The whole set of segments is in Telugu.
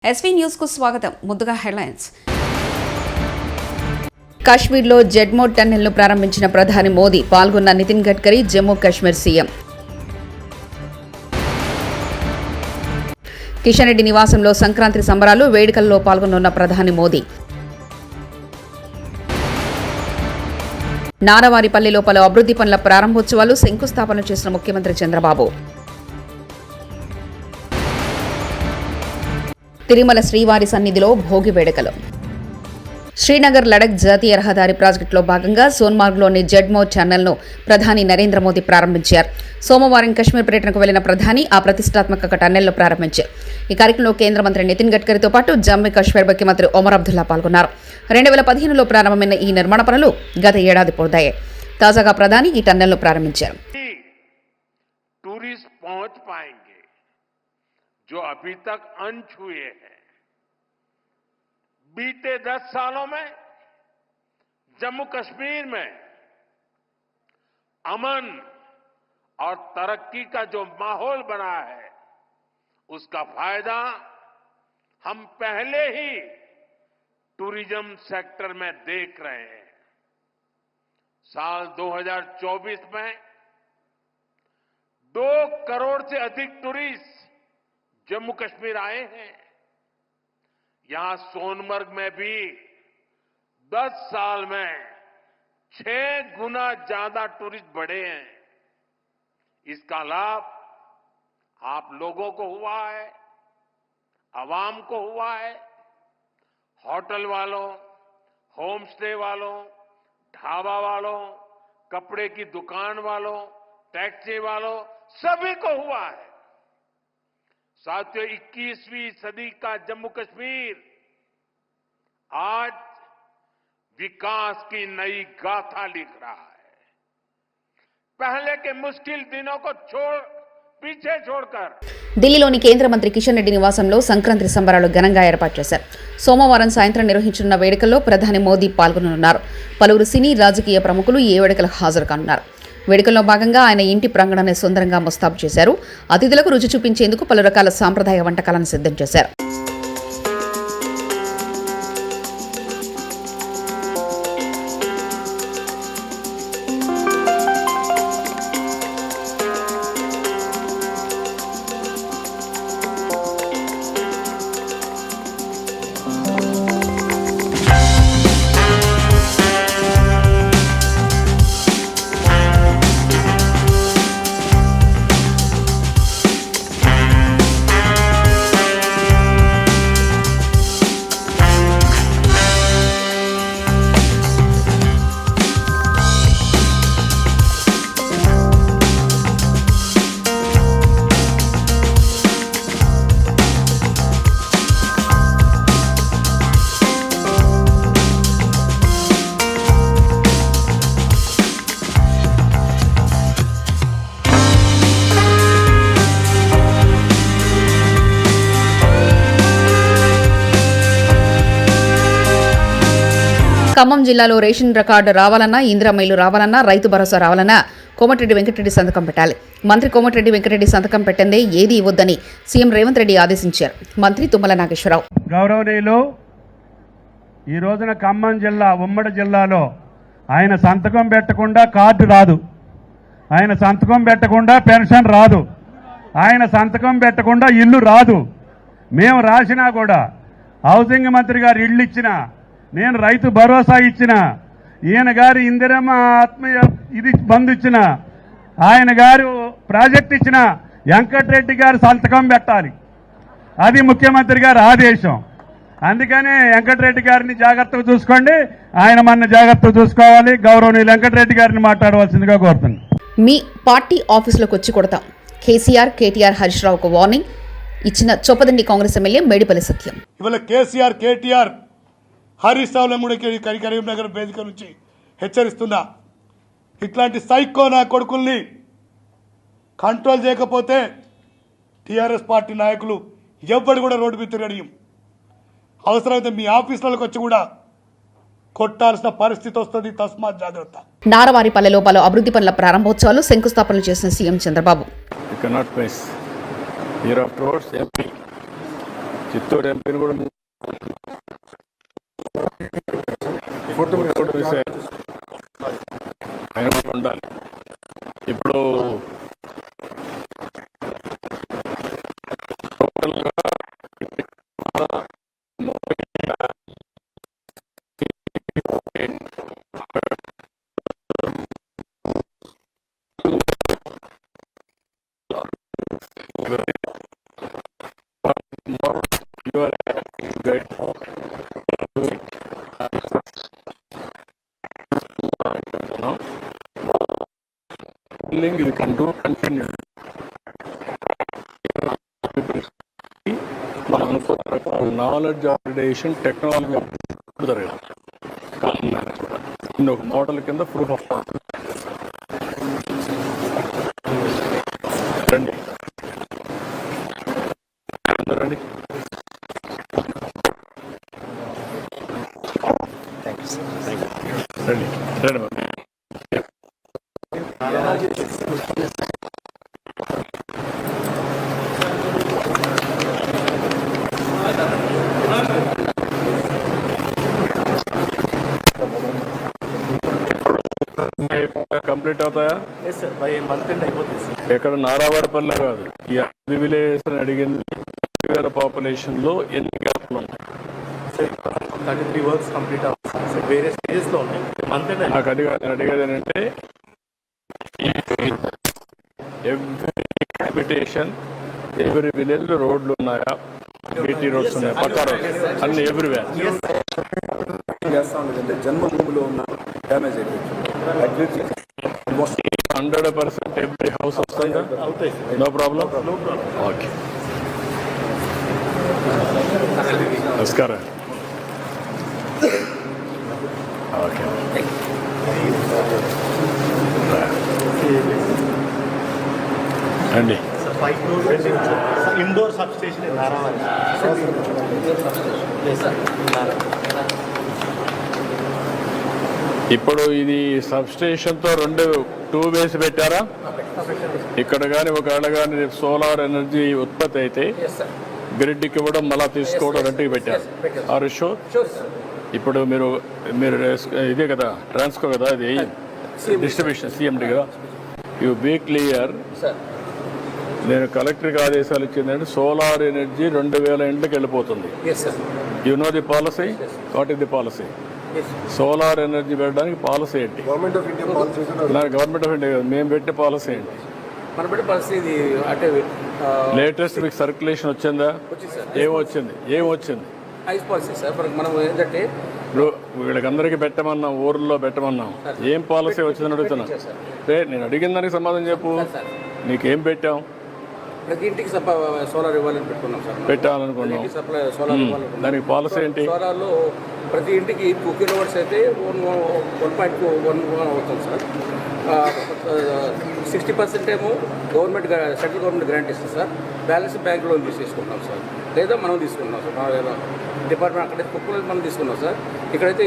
ఎస్వీ న్యూస్ కు స్వాగతం. ముందుగా హెడ్లైన్స్. కాశ్మీర్లో జెడ్మోడ్ టన్నెల్ను ప్రారంభించిన ప్రధాని మోదీ, పాల్గొన్న నితిన్ గడ్కరీ, జమ్మూ కాశ్మీర్ సీఎం. కిషన్ రెడ్డి నివాసంలో సంక్రాంతి సంబరాలు, వేడుకల్లో పాల్గొన్న ప్రధాని మోదీ. నారవారిపల్లిలో పలు అభివృద్ధి పనుల ప్రారంభోత్సవాలు, శంకుస్థాపన చేసిన ముఖ్యమంత్రి చంద్రబాబు. తిరుమల శ్రీవారి సన్నిధిలో భోగి వేడుకలు. శ్రీనగర్ లడక్ జాతీయ రహదారి ప్రాజెక్టులో భాగంగా సోన్మార్గ్లోని జెడ్మోడ్ ఛానల్ను ప్రధాని నరేంద్ర మోదీ ప్రారంభించారు. సోమవారం కశ్మీర్ పర్యటనకు వెళ్లిన ప్రధాని ఆ ప్రతిష్టాత్మక టన్నెల్ను ప్రారంభించారు. ఈ కార్యక్రమంలో కేంద్ర మంత్రి నితిన్ గడ్కరీతో పాటు జమ్మూ కాశ్మీర్ ముఖ్యమంత్రి ఒమర్ అబ్దుల్లా పాల్గొన్నారు. 2015లో ప్రారంభమైన ఈ నిర్మాణ పనులు గత ఏడాది పూర్తయ్యాయి. తాజాగా ప్రధాని ఈ టన్నెల్ను ప్రారంభించారు. जो अभी तक अनछुए हैं। बीते 10 सालों में जम्मू कश्मीर में अमन और तरक्की का जो माहौल बना है, उसका फायदा हम पहले ही टूरिज्म सेक्टर में देख रहे हैं। साल 2024 में 2 करोड़ से अधिक टूरिस्ट जम्मू कश्मीर आए हैं। यहां सोनमर्ग में भी 10 साल में 6 गुना ज्यादा टूरिस्ट बढ़े हैं। इसका लाभ आप लोगों को हुआ है, आवाम को हुआ है। होटल वालों, होम स्टे वालों, ढाबा वालों, कपड़े की दुकान वालों, टैक्सी वालों, सभी को हुआ है। साथियों, 21वीं सदी का जम्मू कश्मीर आज विकास की नई गाथा लिख रहा है। पहले के मुश्किल दिनों को पीछे छोड़कर ఢిల్లీలోని కేంద్ర మంత్రి కిషన్ రెడ్డి నివాసంలో సంక్రాంతి సంబరాలు ఘనంగా ఏర్పాటు చేశారు. సోమవారం సాయంత్రం నిర్వహించనున్న వేడుకల్లో ప్రధాని మోదీ పాల్గొననున్నారు. పలువురు సినీ రాజకీయ ప్రముఖులు ఈ వేడుకలకు హాజరు కానున్నారు. వేడుకల్లో భాగంగా ఆయన ఇంటి ప్రాంగణాన్ని సుందరంగా ముస్తాబు చేశారు. అతిథులకు రుచి చూపించేందుకు పలు రకాల సాంప్రదాయ వంటకాలను సిద్ధం చేశారు. ఖమ్మం జిల్లాలో రేషన్ రికార్డు రావాలన్నా, ఇందిరమ్మ ఇల్లు రావాలన్నా, రైతు భరోసా రావాలన్నా కోమటిరెడ్డి వెంకటరెడ్డి సంతకం పెట్టాలి. మంత్రి కోమటిరెడ్డి వెంకటరెడ్డి సంతకం పెట్టందే ఏది ఇవ్వొద్దని సీఎం రేవంత్ రెడ్డి ఆదేశించారు. మంత్రి తుమ్మల నాగేశ్వరరావు. గౌరవనీయులు, ఈ రోజున ఖమ్మం జిల్లా, ఉమ్మడి జిల్లాలో ఆయన సంతకం పెట్టకుండా కార్డు రాదు, ఆయన సంతకం పెట్టకుండా పెన్షన్ రాదు, ఆయన సంతకం పెట్టకుండా ఇల్లు రాదు. మేము రాసినా కూడా, హౌసింగ్ మంత్రి గారు ఇళ్ళు ఇచ్చినా, నేను రైతు భరోసా ఇచ్చిన, ఈయన గారు ఇందిరమ్మ ఆత్మీయ ఇది బంధు ఇచ్చిన, ఆయన గారు ప్రాజెక్ట్ ఇచ్చిన, వెంకటరెడ్డి గారు సంతకం పెట్టాలి. అది ముఖ్యమంత్రి గారి ఆదేశం. అందుకనే వెంకటరెడ్డి గారిని జాగ్రత్తగా చూసుకోండి, ఆయన మన జాగ్రత్తగా చూసుకోవాలి. గౌరవనీయులు వెంకటరెడ్డి గారిని మాట్లాడవలసిందిగా కోరుతున్నాను. మీ పార్టీ ఆఫీసులోకి వచ్చి కొడతాం. కేసీఆర్, కేటీఆర్, హరీష్ రావుకు వార్నింగ్ ఇచ్చిన చొప్పదండి కాంగ్రెస్ ఎమ్మెల్యే మేడిపల్లి సత్యం. ఇవాళ కేసీఆర్, కేటీఆర్, హరీష్ రావుల కరీంనగర్ వేదిక నుంచి హెచ్చరిస్తున్నా, ఇట్లాంటి సైకో నా కొడుకుల్ని కంట్రోల్ చేయకపోతే టీఆర్ఎస్ పార్టీ నాయకులు ఎవ్వడు కూడా రోడ్డు మీద తిరగడం, అవసరమైతే మీ ఆఫీసులకు వచ్చి కూడా కొట్టాల్సిన పరిస్థితి వస్తుంది. తస్మాత్ జాగ్రత్త. నారవారిపల్లెలో పలు అభివృద్ధి పనుల ప్రారంభోత్సవాలు, శంకుస్థాపనలు చేసిన సీఎం చంద్రబాబు. చిత్తూరు ఎంపీని కూడా ఫోటో తీసే ఆయన కూడా ఉండాలి. ఇప్పుడు you can do continue. Knowledge upgradation, technology model కింద proof of రండి రండి. రండి రండి. కంప్లీట్ అవుతాయా? ఎక్కడ నారావాడపల్లి కాదు, ఈ అన్ని విలేజ్ అని అడిగింది. పాపులేషన్ లో ఎన్ని గ్యాప్లు ఉన్నాయి? 33 వర్క్స్ కంప్లీట్ అవుతాయి, వేరే స్టేజెస్ లో ఉన్నాయి. నాకు అడిగేది ఏంటంటే ఎవ్రీ హ్యాబిటేషన్, ఎవ్రీ విలేజ్ లో రోడ్లు ఉన్నాయా? బీటీ రోడ్స్ ఉన్నాయి, పక్కా రోడ్స్ అన్ని ఎవ్రీవేర్. చేస్తా ఉండేదంటే జన్మభూమిలో ఉన్న డ్యామేజ్ అయిపోయింది. 100% ఎవ్రీ హౌస్ వస్తుందా? No problem. ఓకే, నమస్కారం. ఓకే, అండి. ఇండోర్ సబ్ స్టేషన్ ఇప్పుడు ఇది సబ్ స్టేషన్తో 2 వేసి పెట్టారా? ఇక్కడ కానీ ఒకవేళ కానీ సోలార్ ఎనర్జీ ఉత్పత్తి అయితే గ్రిడ్కి ఇవ్వడం, మళ్ళా తీసుకోవడం రెండుకి పెట్టారు. Are sure? ఇప్పుడు మీరు ఇదే కదా ట్రాన్స్కో కదా, ఇది డిస్ట్రిబ్యూషన్ సిఎండి కదా. You be clear. నేను కలెక్టర్కి ఆదేశాలు ఇచ్చిందంటే సోలార్ ఎనర్జీ 2000 ఇంట్లోకి వెళ్ళిపోతుంది. You know the policy? What is the policy? Solar energy పెట్టడానికి పాలసీ ఏంటి? Government of India policy. Government of India మేము పెట్టే పాలసీ ఏంటి? మన పెట్టే పాలసీ ఇది అంటే లేటెస్ట్ మీకు సర్క్యులేషన్ వచ్చిందా? ఏమొచ్చింది? Ice policy sir. మనం ఏంటంటే ఇప్పుడు వీళ్ళకందరికీ పెట్టమన్నాం, ఊర్లో పెట్టమన్నాం. ఏం పాలసీ వచ్చిందని అడుగుతున్నా. నేను అడిగిన దానికి సమాధానం చెప్పు. నీకేం పెట్టాం? ప్రతి ఇంటికి సోలార్ ఇవ్వాలని పెట్టుకున్నాం సార్. పెట్టాలనుకున్నాం. సప్లై సోలార్ ఇవ్వాలనుకున్నాం. దానికి పాలసీ ఏంటి? సోలార్లో ప్రతి ఇంటికి 2 కిలోవాట్స్ అయితే 1.1 అవుతుంది సార్. 60% ఏమో గవర్నమెంట్, సెంట్రల్ గవర్నమెంట్ గ్రాంట్ ఇస్తుంది సార్. బ్యాలెన్స్ బ్యాంక్ లోన్ తీసుకుంటాం సార్, లేదా మనం తీసుకుంటాం సార్. మన డిపార్ట్మెంట్ అక్కడే కుక్కలు మనం తీసుకున్నాం సార్. ఇక్కడైతే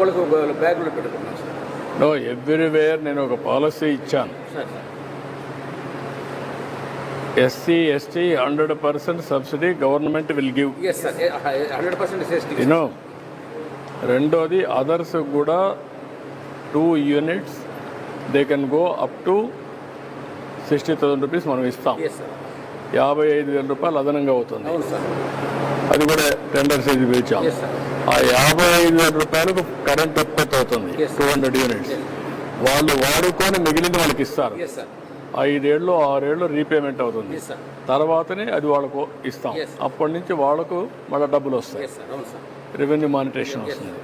వాళ్ళకు బ్యాగ్లో పెట్టుకున్నాం సార్. నో, ఎవ్రీవేర్ నేను ఒక పాలసీ ఇచ్చాను. Sir SC ST 100% subsidy government will give. Yes sir, 100% ST. You know, రెండోది అదర్స్ కూడా 2 units they can go up to 60,000 rupees మనం ఇస్తాం. 55,000 రూపాయలు అదనంగా అవుతుంది. అవును సార్. అది కూడా టెండర్ సైజ్ పిలిచాం. ఆ 55,000 రూపాయలకు కరెంట్ ఉత్పత్తి అవుతుంది. 200 యూనిట్స్ వాళ్ళు వాడుకొని మిగిలింది వాళ్ళకి ఇస్తారు. 5 ఏళ్ళు 6 ఏళ్ళు రీపేమెంట్ అవుతుంది. తర్వాతనే అది వాళ్ళకు ఇస్తాం. అప్పటి నుంచి వాళ్ళకు మళ్ళీ డబ్బులు వస్తాయి, రెవెన్యూ మానిటేషన్ వస్తుంది.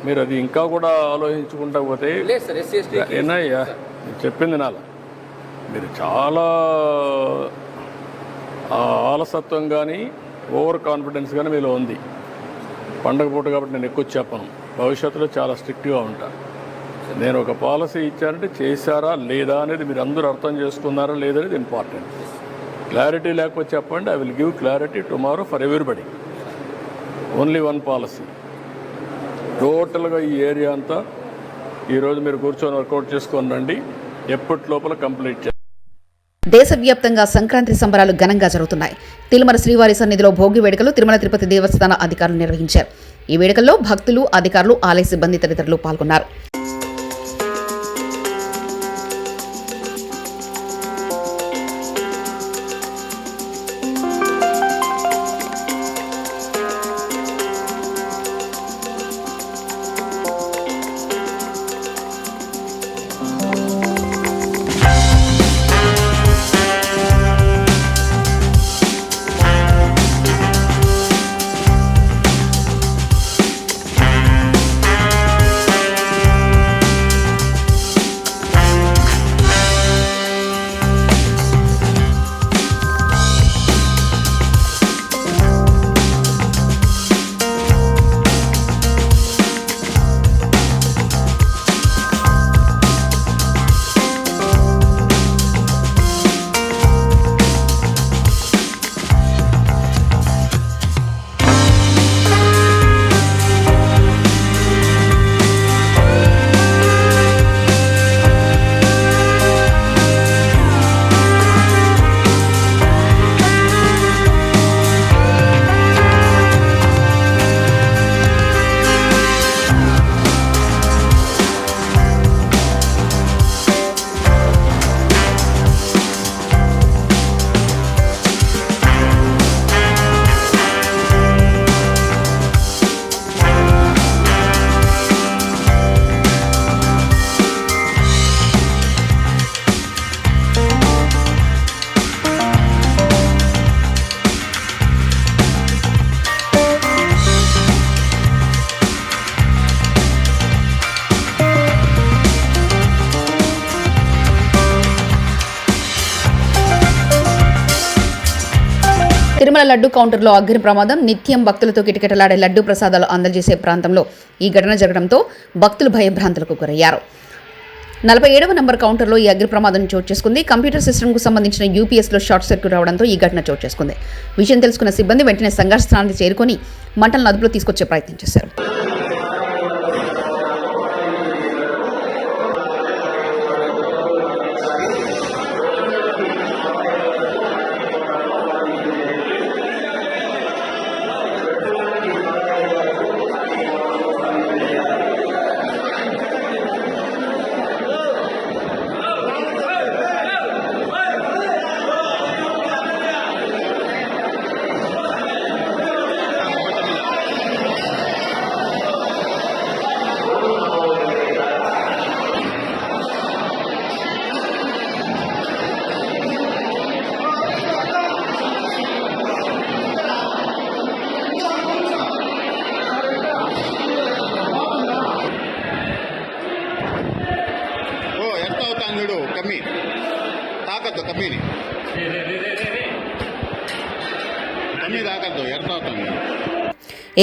మీరు అది ఇంకా కూడా ఆలోచించుకుంటా పోతే ఏనయ్యా చెప్పింది నాలా. మీరు చాలా ఆలసత్వం కానీ ఓవర్ కాన్ఫిడెన్స్ కానీ మీలో ఉంది. పండగ పూట కాబట్టి నేను ఎక్కువ చెప్పను. భవిష్యత్తులో చాలా స్ట్రిక్ట్గా ఉంటాను. నేను ఒక పాలసీ ఇచ్చానంటే చేశారా లేదా అనేది మీరు అందరూ అర్థం చేసుకున్నారా లేదనేది ఇంపార్టెంట్. క్లారిటీ లేకపోతే చెప్పండి. I will give clarity tomorrow for everybody. Only one policy. టోటల్గా ఈ ఏరియా అంతా ఈరోజు మీరు కూర్చొని వర్కౌట్ చేసుకొని రండి. ఎప్పటి లోపల కంప్లీట్ చేయండి. దేశవ్యాప్తంగా సంక్రాంతి సంబరాలు ఘనంగా జరుగుతున్నాయి. తిరుమల శ్రీవారి సన్నిధిలో భోగి వేడుకలు తిరుమల తిరుపతి దేవస్థాన అధికారులు నిర్వహించారు. ఈ వేడుకల్లో భక్తులు, అధికారులు, ఆలయ సిబ్బంది తదితరులు పాల్గొన్నారు. తిరుమల లడ్డు కౌంటర్లో అగ్ని ప్రమాదం. నిత్యం భక్తులతో కిటకిటలాడే లడ్డు ప్రసాదాలు అందజేసే ప్రాంతంలో ఈ ఘటన జరగడంతో భక్తులు భయభ్రాంతులకు గురయ్యారు. 47వ నంబర్ కౌంటర్లో ఈ అగ్ని ప్రమాదం చోటు చేసుకుంది. కంప్యూటర్ సిస్టమ్కు సంబంధించిన యూపీఎస్లో షార్ట్ సర్క్యూట్ రావడంతో ఈ ఘటన చోటు చేసుకుంది. విషయం తెలుసుకున్న సిబ్బంది వెంటనే సంఘర్షణ స్థానానికి చేరుకొని మంటలను అదుపులో తీసుకొచ్చే ప్రయత్నం చేశారు. ಕಮ್ಮಿ ತಾಕತ್ತು ಕಮ್ಮಿನಿ ಕಮ್ಮಿ ತಾಕತ್ತು ಎರ್ತಾవుతుంది.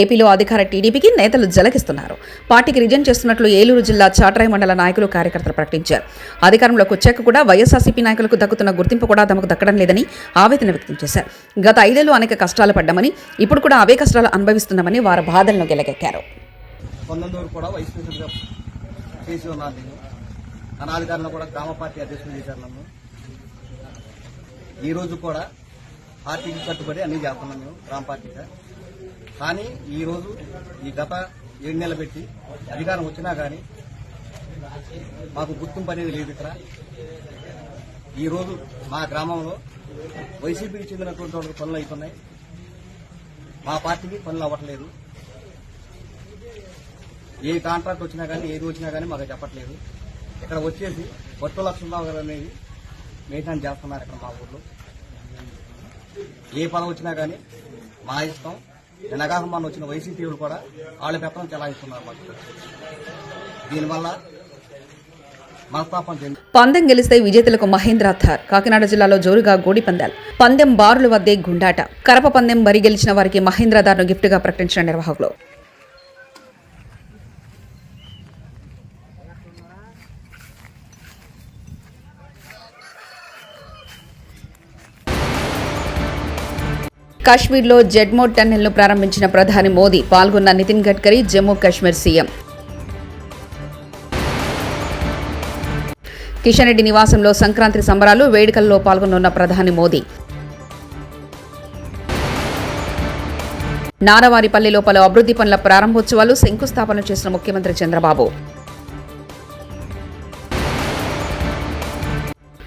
ఏపీలో అధికార టీడీపీకి నేతలు జలకిస్తున్నారు. పార్టీకి రిజైన్ చేస్తున్నట్లు ఏలూరు జిల్లా చాట్రాయి మండల నాయకులు, కార్యకర్తలు ప్రకటించారు. అధికారంలోకి వచ్చాక కూడా వైఎస్ఆర్సీపీ నాయకులకు దక్కుతున్న గుర్తింపు కూడా తమకు దక్కడం లేదని ఆవేదన వ్యక్తం చేశారు. గత 5 ఏళ్లు అనేక కష్టాలు పడ్డామని, ఇప్పుడు కూడా అవే కష్టాలు అనుభవిస్తున్నామని వారు బాధలను గెలకెక్కారు. కూడా వైస్ ప్రెసిడెంట్గా చేసి ఉన్నాను. నేను అనాధికారంలో కూడా గ్రామ పార్టీ అధ్యక్షులు చేశారు నన్ను. ఈరోజు కూడా పార్టీకి కట్టుబడి అన్ని చేస్తున్నాం మేము గ్రామ పార్టీగా. కానీ ఈరోజు ఈ గత 7 నెలలు పెట్టి అధికారం వచ్చినా కానీ మాకు గుర్తింపు అనేది లేదు. ఇక్కడ ఈరోజు మా గ్రామంలో వైసీపీకి చెందినటువంటి వాళ్ళకి పనులు అవుతున్నాయి, మా పార్టీకి పనులు అవ్వట్లేదు. ఏ కాంట్రాక్ట్ వచ్చినా కానీ ఏది వచ్చినా కానీ మాకు చెప్పట్లేదు. ఇక్కడ వచ్చేసి కొత్త లక్ష్మణరావు గారు అనేది మెయింటైన్ చేస్తున్నారు. ఇక్కడ మా ఊర్లో ఏ పదవి వచ్చినా కానీ మా ఇష్టం. నిన్నగాహమాన్ వచ్చిన వైసీపీలు కూడా వాళ్ళ పెత్తనం చెలాయిస్తున్నారు మాకు. దీనివల్ల మనస్తాపం చెంది పందెం గెలిస్తే విజేతలకు మహేంద్ర థార్. కాకినాడ జిల్లాలో జోరుగా గోడి పందాలు. పందెం బారుల వద్దే గుండాట. కరప పందెం బరి గెలిచిన వారికి మహేంద్ర థార్ను గిఫ్ట్గా ప్రకటించిన నిర్వాహకులు. కాశ్మీర్లో జెడ్మోడ్ టన్నెల్ను ప్రారంభించిన ప్రధాని మోదీ. పాల్గొన్న నితిన్ గడ్కరీ, జమ్మూ కాశ్మీర్ సీఎం. కిషన్ రెడ్డి నివాసంలో సంక్రాంతి సంబరాలు వేడుకల్లో పాల్గొనున్న ప్రధాని మోదీ. నారవారిపల్లిలో పలు అభివృద్ధి పనుల ప్రారంభోత్సవాలు శంకుస్థాపన చేసిన ముఖ్యమంత్రి చంద్రబాబు.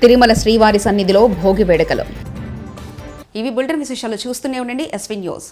తిరుమల శ్రీవారి సన్నిధిలో భోగి వేడుకలు. ఇవి బులెటిన్ విశేషాలు. చూస్తూనే ఉండండి ఎస్వీ న్యూస్.